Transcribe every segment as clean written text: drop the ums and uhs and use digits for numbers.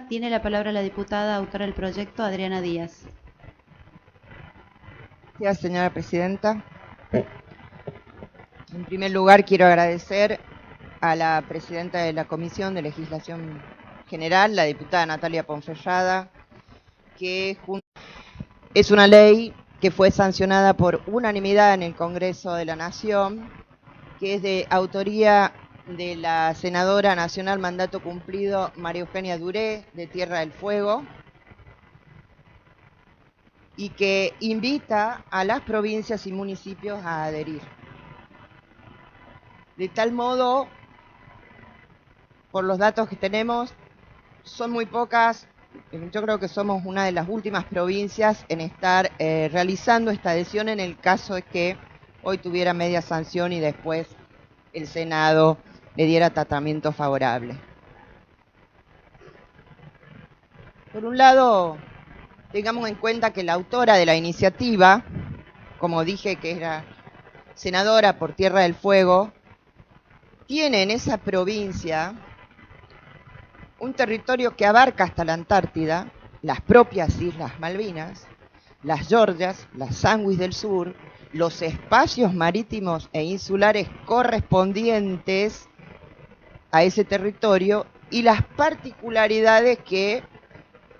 Tiene la palabra la diputada autora del proyecto, Adriana Díaz. Gracias, señora presidenta. En primer lugar, quiero agradecer a la presidenta de la Comisión de Legislación General, la diputada Natalia Ponferrada, que es una ley que fue sancionada por unanimidad en el Congreso de la Nación, que es de autoría de la senadora nacional mandato cumplido María Eugenia Duré, de Tierra del Fuego, y que invita a las provincias y municipios a adherir. De tal modo, por los datos que tenemos, son muy pocas. Yo creo que somos una de las últimas provincias en estar realizando esta adhesión en el caso de que hoy tuviera media sanción y después el Senado le diera tratamiento favorable. Por un lado, tengamos en cuenta que la autora de la iniciativa, como dije que era senadora por Tierra del Fuego, tiene en esa provincia un territorio que abarca hasta la Antártida, las propias Islas Malvinas, las Georgias, las Sandwich del Sur, los espacios marítimos e insulares correspondientes a ese territorio y las particularidades que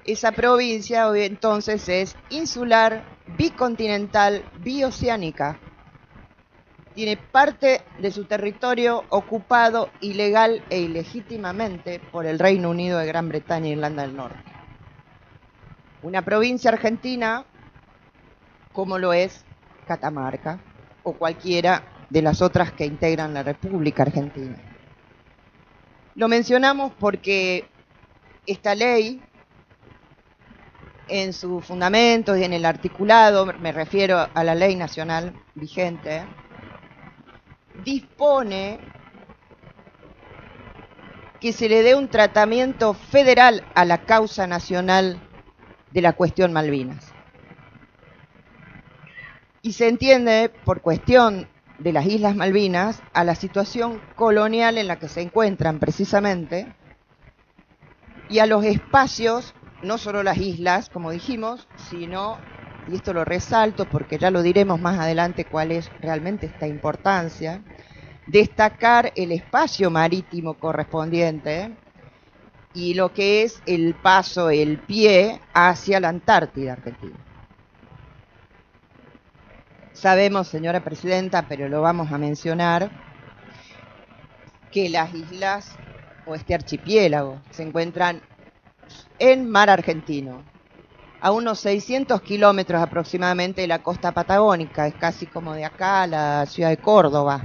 esa provincia hoy entonces es insular, bicontinental, bioceánica. Tiene parte de su territorio ocupado ilegal e ilegítimamente por el Reino Unido de Gran Bretaña e Irlanda del Norte. Una provincia argentina como lo es Catamarca o cualquiera de las otras que integran la República Argentina. Lo mencionamos porque esta ley, en sus fundamentos y en el articulado, me refiero a la ley nacional vigente, dispone que se le dé un tratamiento federal a la causa nacional de la cuestión Malvinas. Y se entiende por cuestión de las Islas Malvinas a la situación colonial en la que se encuentran precisamente y a los espacios, no solo las islas, como dijimos, sino, y esto lo resalto porque ya lo diremos más adelante cuál es realmente esta importancia, destacar el espacio marítimo correspondiente y lo que es el paso, el pie hacia la Antártida Argentina. Sabemos, señora presidenta, pero lo vamos a mencionar, que las islas o este archipiélago se encuentran en mar argentino, a unos 600 kilómetros aproximadamente de la costa patagónica, es casi como de acá a la ciudad de Córdoba.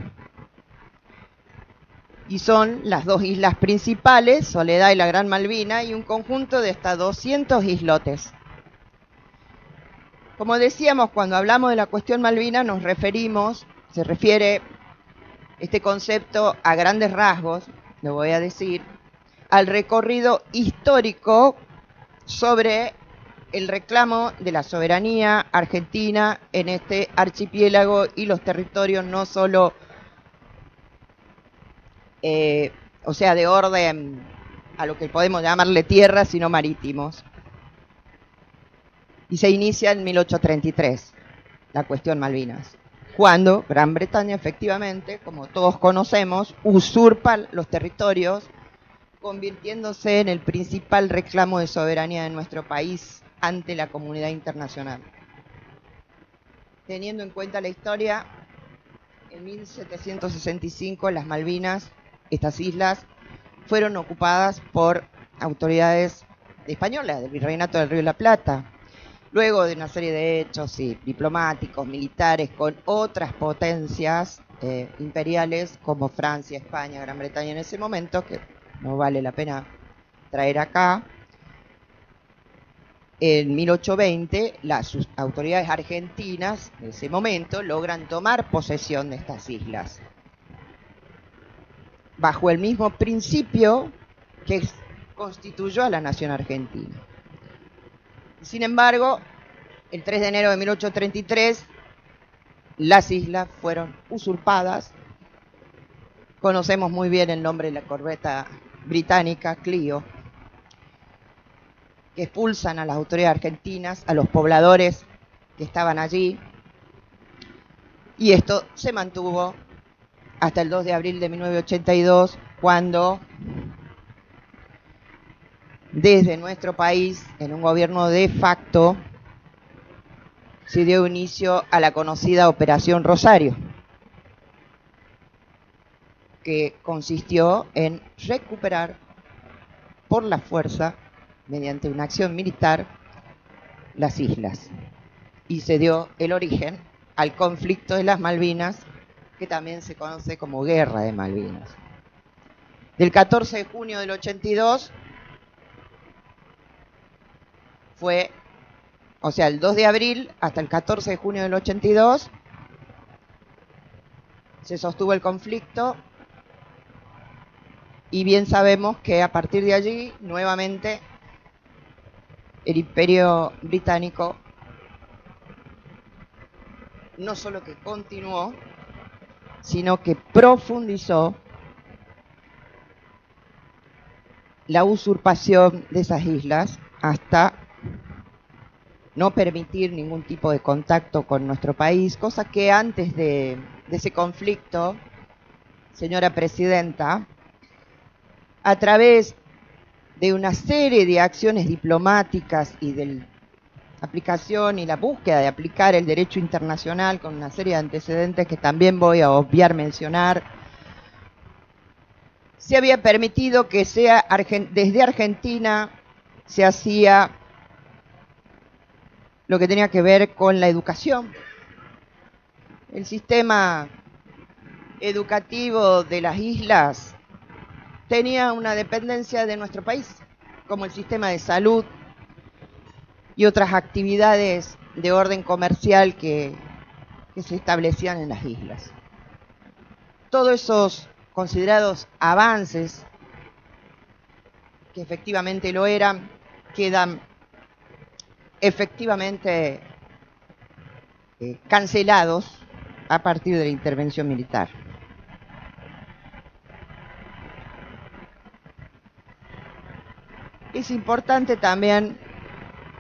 Y son las dos islas principales, Soledad y la Gran Malvina, y un conjunto de hasta 200 islotes. Como decíamos, cuando hablamos de la cuestión Malvina se refiere este concepto a grandes rasgos, lo voy a decir, al recorrido histórico sobre el reclamo de la soberanía argentina en este archipiélago y los territorios no solo de orden a lo que podemos llamarle tierra, sino marítimos. Y se inicia en 1833, la cuestión Malvinas, cuando Gran Bretaña efectivamente, como todos conocemos, usurpa los territorios, convirtiéndose en el principal reclamo de soberanía de nuestro país ante la comunidad internacional. Teniendo en cuenta la historia, en 1765 las Malvinas, estas islas, fueron ocupadas por autoridades españolas del Virreinato del Río de la Plata, luego de una serie de hechos diplomáticos, militares, con otras potencias imperiales como Francia, España, Gran Bretaña en ese momento, que no vale la pena traer acá. En 1820, las autoridades argentinas de ese momento logran tomar posesión de estas islas, bajo el mismo principio que constituyó a la nación argentina. Sin embargo, el 3 de enero de 1833, las islas fueron usurpadas. Conocemos muy bien el nombre de la corbeta británica, Clio. que expulsan a las autoridades argentinas, a los pobladores que estaban allí, y esto se mantuvo hasta el 2 de abril de 1982, cuando desde nuestro país, en un gobierno de facto, se dio inicio a la conocida Operación Rosario, que consistió en recuperar por la fuerza, mediante una acción militar, las islas. Y se dio el origen al conflicto de las Malvinas, que también se conoce como Guerra de Malvinas. Del 14 de junio del 82 fue, o sea, el 2 de abril hasta el 14 de junio del 82 se sostuvo el conflicto, y bien sabemos que a partir de allí, nuevamente, el Imperio Británico no solo que continuó, sino que profundizó la usurpación de esas islas hasta no permitir ningún tipo de contacto con nuestro país, cosa que antes de ese conflicto, señora presidenta, a través de una serie de acciones diplomáticas y de la aplicación y la búsqueda de aplicar el derecho internacional con una serie de antecedentes que también voy a obviar mencionar, se había permitido que desde Argentina se hacía lo que tenía que ver con la educación. El sistema educativo de las islas tenía una dependencia de nuestro país, como el sistema de salud y otras actividades de orden comercial que se establecían en las islas. Todos esos considerados avances, que efectivamente lo eran, quedan efectivamente cancelados a partir de la intervención militar. Es importante también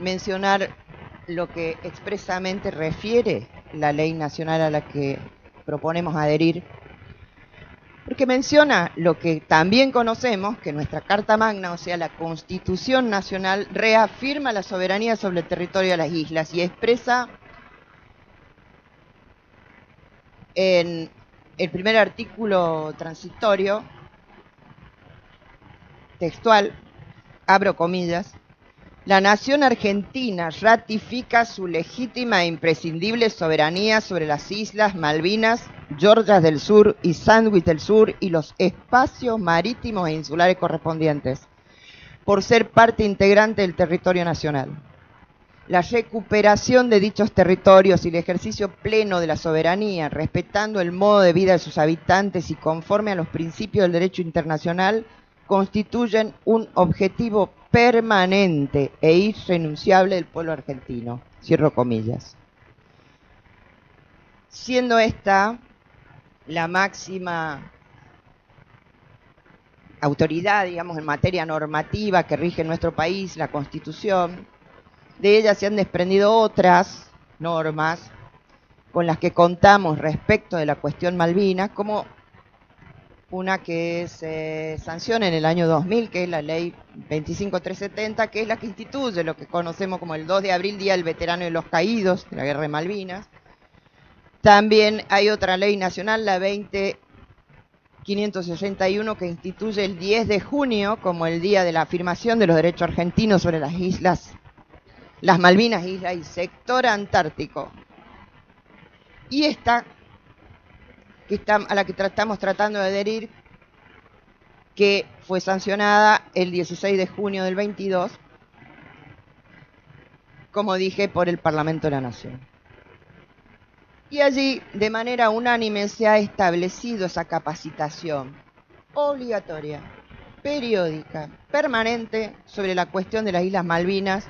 mencionar lo que expresamente refiere la ley nacional a la que proponemos adherir, porque menciona lo que también conocemos, que nuestra Carta Magna, o sea, la Constitución Nacional, reafirma la soberanía sobre el territorio de las islas y expresa en el primer artículo transitorio, textual, abro comillas, la nación argentina ratifica su legítima e imprescindible soberanía sobre las islas Malvinas, Georgias del Sur y Sandwich del Sur y los espacios marítimos e insulares correspondientes, por ser parte integrante del territorio nacional. La recuperación de dichos territorios y el ejercicio pleno de la soberanía, respetando el modo de vida de sus habitantes y conforme a los principios del derecho internacional, constituyen un objetivo permanente e irrenunciable del pueblo argentino. Cierro comillas. Siendo esta la máxima autoridad, digamos, en materia normativa que rige en nuestro país, la Constitución, de ella se han desprendido otras normas con las que contamos respecto de la cuestión Malvinas, como una que se sanciona en el año 2000, que es la ley 25370, que es la que instituye lo que conocemos como el 2 de abril, Día del Veterano de los Caídos, de la Guerra de Malvinas. También hay otra ley nacional, la 20561, que instituye el 10 de junio como el Día de la Afirmación de los Derechos Argentinos sobre las islas, las Malvinas, isla y sector antártico. Y esta, a la que estamos tratando de adherir, que fue sancionada el 16 de junio del 22, como dije, por el Parlamento de la Nación. Y allí, de manera unánime, se ha establecido esa capacitación obligatoria, periódica, permanente, sobre la cuestión de las Islas Malvinas,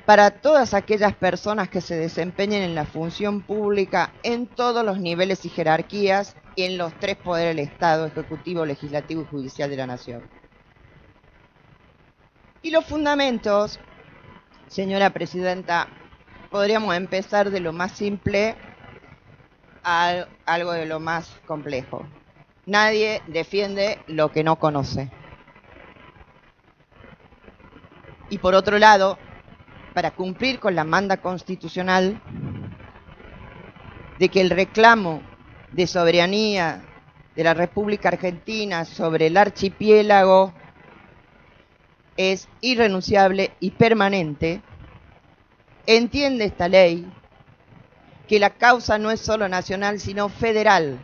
para todas aquellas personas que se desempeñen en la función pública en todos los niveles y jerarquías y en los tres poderes del Estado: ejecutivo, legislativo y judicial de la Nación. Y los fundamentos Señora Presidenta, podríamos empezar de lo más simple a algo de lo más complejo. Nadie defiende lo que no conoce. Y por otro lado, para cumplir con la manda constitucional de que el reclamo de soberanía de la República Argentina sobre el archipiélago es irrenunciable y permanente, entiende esta ley que la causa no es solo nacional, sino federal,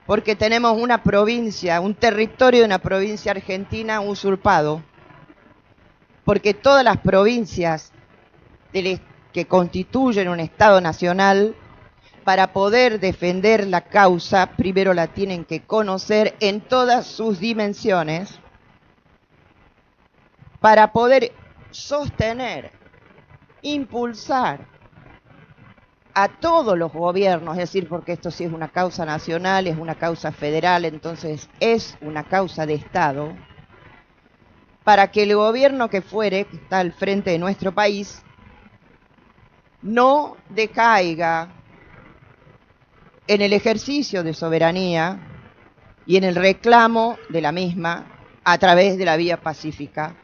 porque tenemos una provincia, un territorio de una provincia argentina usurpado, porque todas las provincias que constituyen un Estado nacional, para poder defender la causa, primero la tienen que conocer en todas sus dimensiones, para poder sostener, impulsar a todos los gobiernos, es decir, porque esto sí es una causa nacional, es una causa federal, entonces es una causa de Estado, para que el gobierno que fuere, que está al frente de nuestro país, no decaiga en el ejercicio de soberanía y en el reclamo de la misma a través de la vía pacífica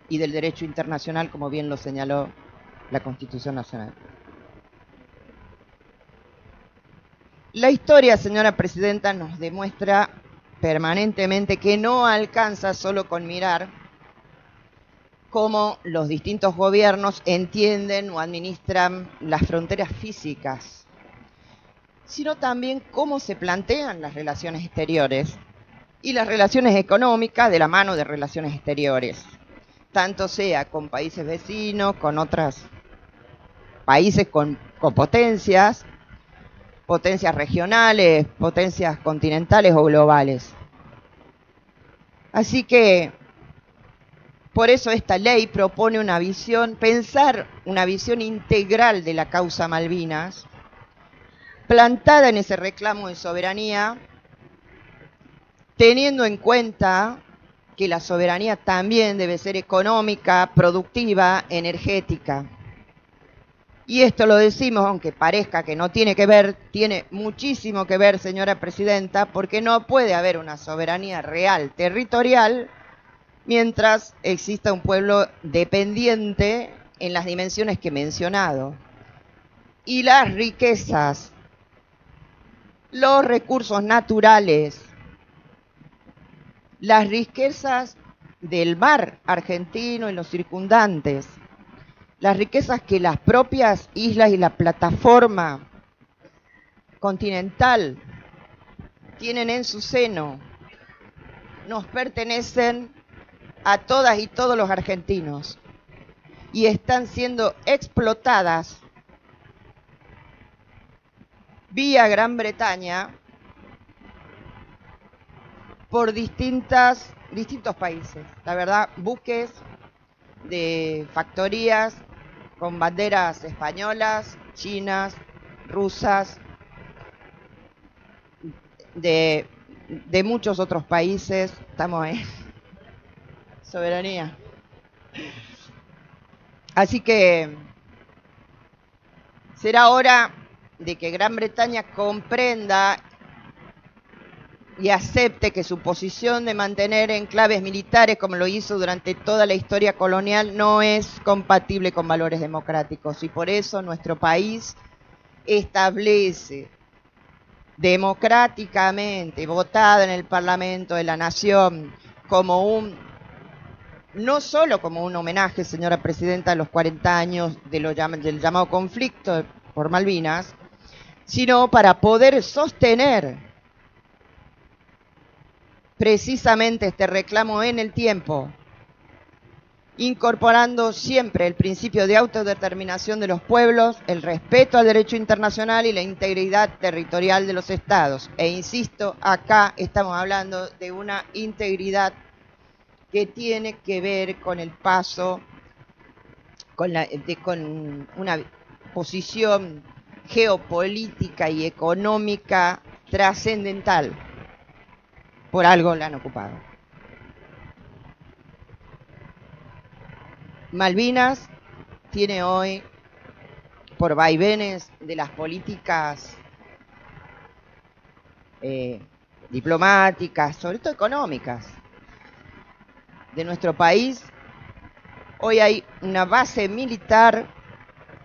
y del derecho internacional, como bien lo señaló la Constitución Nacional. La historia, señora Presidenta, nos demuestra permanentemente que no alcanza solo con mirar cómo los distintos gobiernos entienden o administran las fronteras físicas, sino también cómo se plantean las relaciones exteriores y las relaciones económicas de la mano de relaciones exteriores, tanto sea con países vecinos, con otros países con potencias regionales, potencias continentales o globales. Así que, por eso esta ley propone una visión, pensar una visión integral de la causa Malvinas, plantada en ese reclamo de soberanía, teniendo en cuenta que la soberanía también debe ser económica, productiva, energética. Y esto lo decimos, aunque parezca que no tiene que ver, tiene muchísimo que ver, señora Presidenta, porque no puede haber una soberanía real territorial mientras exista un pueblo dependiente en las dimensiones que he mencionado. Y las riquezas, los recursos naturales, las riquezas del mar argentino y los circundantes, las riquezas que las propias islas y la plataforma continental tienen en su seno, nos pertenecen a todas y todos los argentinos y están siendo explotadas vía Gran Bretaña por distintos países. La verdad, buques de factorías con banderas españolas, chinas, rusas, de muchos otros países. Estamos en soberanía. Así que será hora de que Gran Bretaña comprenda y acepte que su posición de mantener enclaves militares, como lo hizo durante toda la historia colonial, no es compatible con valores democráticos. Y por eso nuestro país establece democráticamente, votada en el Parlamento de la Nación, no solo como un homenaje, señora Presidenta, a los 40 años del llamado conflicto por Malvinas, sino para poder sostener precisamente este reclamo en el tiempo, incorporando siempre el principio de autodeterminación de los pueblos, el respeto al derecho internacional y la integridad territorial de los estados. E insisto, acá estamos hablando de una integridad que tiene que ver con el paso, con una posición geopolítica y económica trascendental. Por algo la han ocupado. Malvinas tiene hoy, por vaivenes de las políticas diplomáticas, sobre todo económicas, de nuestro país, hoy hay una base militar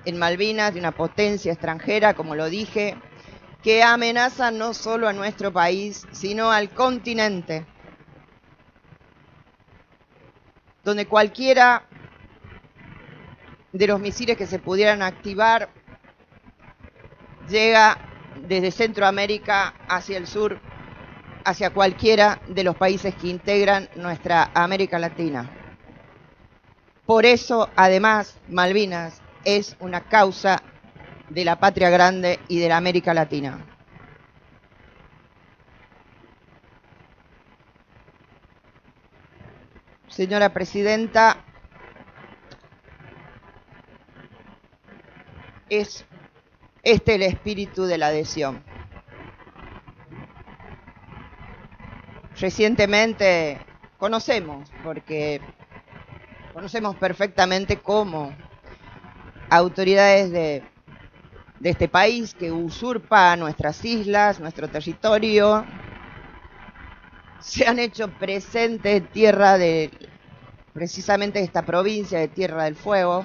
en Malvinas de una potencia extranjera, como lo dije, que amenaza no solo a nuestro país, sino al continente, donde cualquiera de los misiles que se pudieran activar llega desde Centroamérica hacia el sur, hacia cualquiera de los países que integran nuestra América Latina. Por eso, además, Malvinas es una causa de la patria grande y de la América Latina. Señora Presidenta, es este el espíritu de la adhesión. Recientemente conocemos perfectamente cómo autoridades de este país que usurpa nuestras islas, nuestro territorio, se han hecho presentes en tierra de precisamente esta provincia de Tierra del Fuego,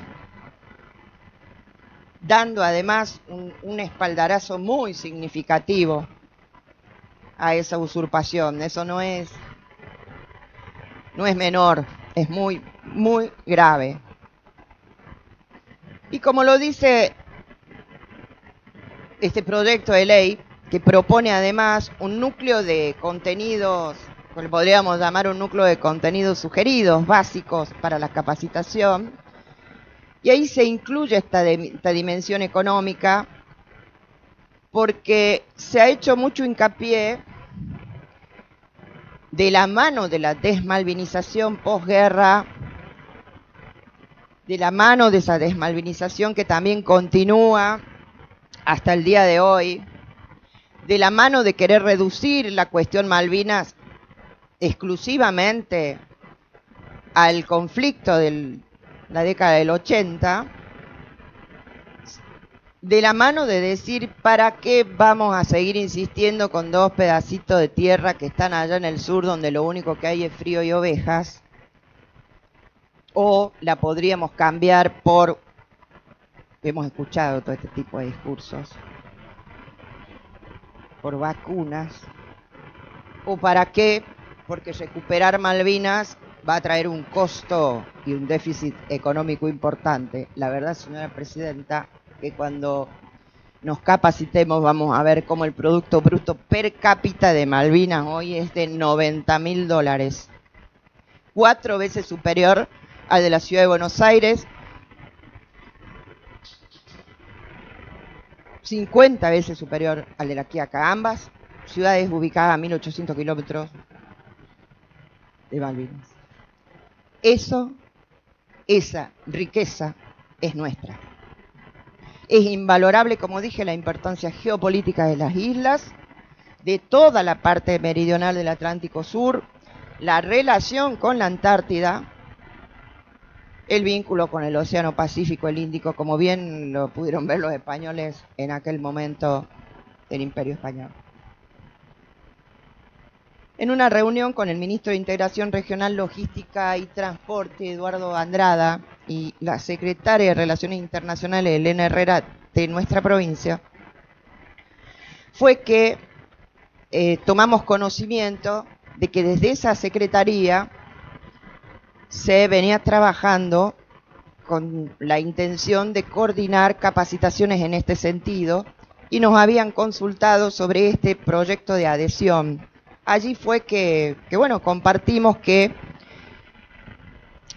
dando además un espaldarazo muy significativo a esa usurpación. Eso no es menor, es muy, muy grave. Y como lo dice este proyecto de ley, que propone además un núcleo de contenidos, que podríamos llamar un núcleo de contenidos sugeridos, básicos para la capacitación, y ahí se incluye esta dimensión económica, porque se ha hecho mucho hincapié de la mano de la desmalvinización posguerra, de la mano de esa desmalvinización que también continúa hasta el día de hoy, de la mano de querer reducir la cuestión Malvinas exclusivamente al conflicto de la década del 80, de la mano de decir para qué vamos a seguir insistiendo con dos pedacitos de tierra que están allá en el sur donde lo único que hay es frío y ovejas, o la podríamos cambiar por, hemos escuchado todo este tipo de discursos, por vacunas, o para qué, porque recuperar Malvinas va a traer un costo y un déficit económico importante. La verdad, señora Presidenta, que cuando nos capacitemos vamos a ver cómo el Producto Bruto per cápita de Malvinas hoy es de $90.000, 4 veces superior al de la Ciudad de Buenos Aires, 50 veces superior al de la Quiaca, ambas ciudades ubicadas a 1.800 kilómetros de Malvinas. Esa riqueza es nuestra. Es invalorable, como dije, la importancia geopolítica de las islas, de toda la parte meridional del Atlántico Sur, la relación con la Antártida, el vínculo con el Océano Pacífico, el Índico, como bien lo pudieron ver los españoles en aquel momento del Imperio Español. En una reunión con el ministro de Integración Regional, Logística y Transporte, Eduardo Andrada, y la secretaria de Relaciones Internacionales, Elena Herrera, de nuestra provincia, fue que tomamos conocimiento de que desde esa secretaría se venía trabajando con la intención de coordinar capacitaciones en este sentido y nos habían consultado sobre este proyecto de adhesión. Allí fue que bueno, compartimos que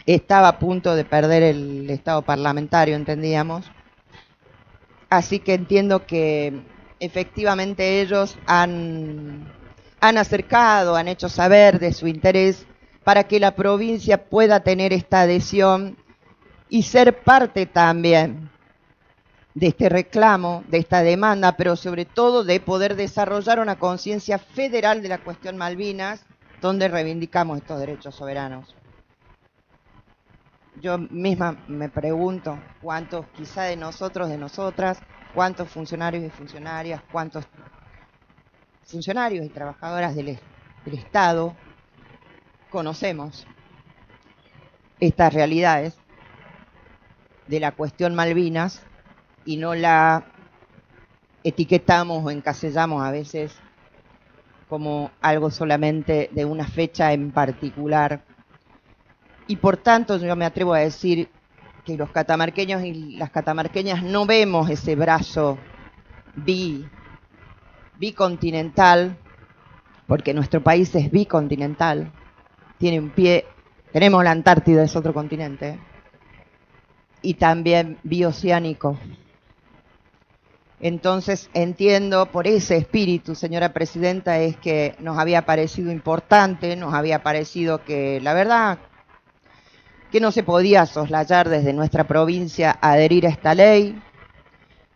estaba a punto de perder el estado parlamentario, entendíamos. Así que entiendo que efectivamente ellos han acercado, han hecho saber de su interés para que la provincia pueda tener esta adhesión y ser parte también de este reclamo, de esta demanda, pero sobre todo de poder desarrollar una conciencia federal de la cuestión Malvinas, donde reivindicamos estos derechos soberanos. yo misma me pregunto cuántos, quizá de nosotros, de nosotras, cuántos funcionarios y funcionarias, cuántos funcionarios y trabajadoras del Estado conocemos estas realidades de la cuestión Malvinas y no la etiquetamos o encasillamos a veces como algo solamente de una fecha en particular. Y por tanto yo me atrevo a decir que los catamarqueños y las catamarqueñas no vemos ese brazo bicontinental, porque nuestro país es bicontinental, tiene un pie, tenemos la Antártida, es otro continente, y también bioceánico. Entonces entiendo por ese espíritu, señora presidenta, es que nos había parecido importante, nos había parecido que la verdad que no se podía soslayar desde nuestra provincia adherir a esta ley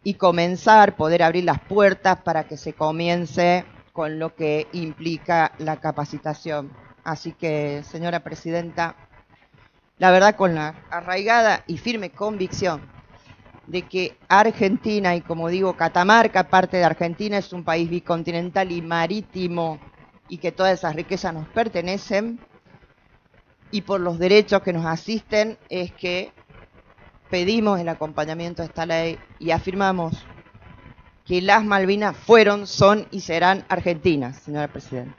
y comenzar, poder abrir las puertas para que se comience con lo que implica la capacitación. Así que, señora presidenta, la verdad con la arraigada y firme convicción de que Argentina, y como digo, Catamarca, parte de Argentina, es un país bicontinental y marítimo y que todas esas riquezas nos pertenecen, y por los derechos que nos asisten es que pedimos el acompañamiento de esta ley y afirmamos que las Malvinas fueron, son y serán argentinas, señora presidenta.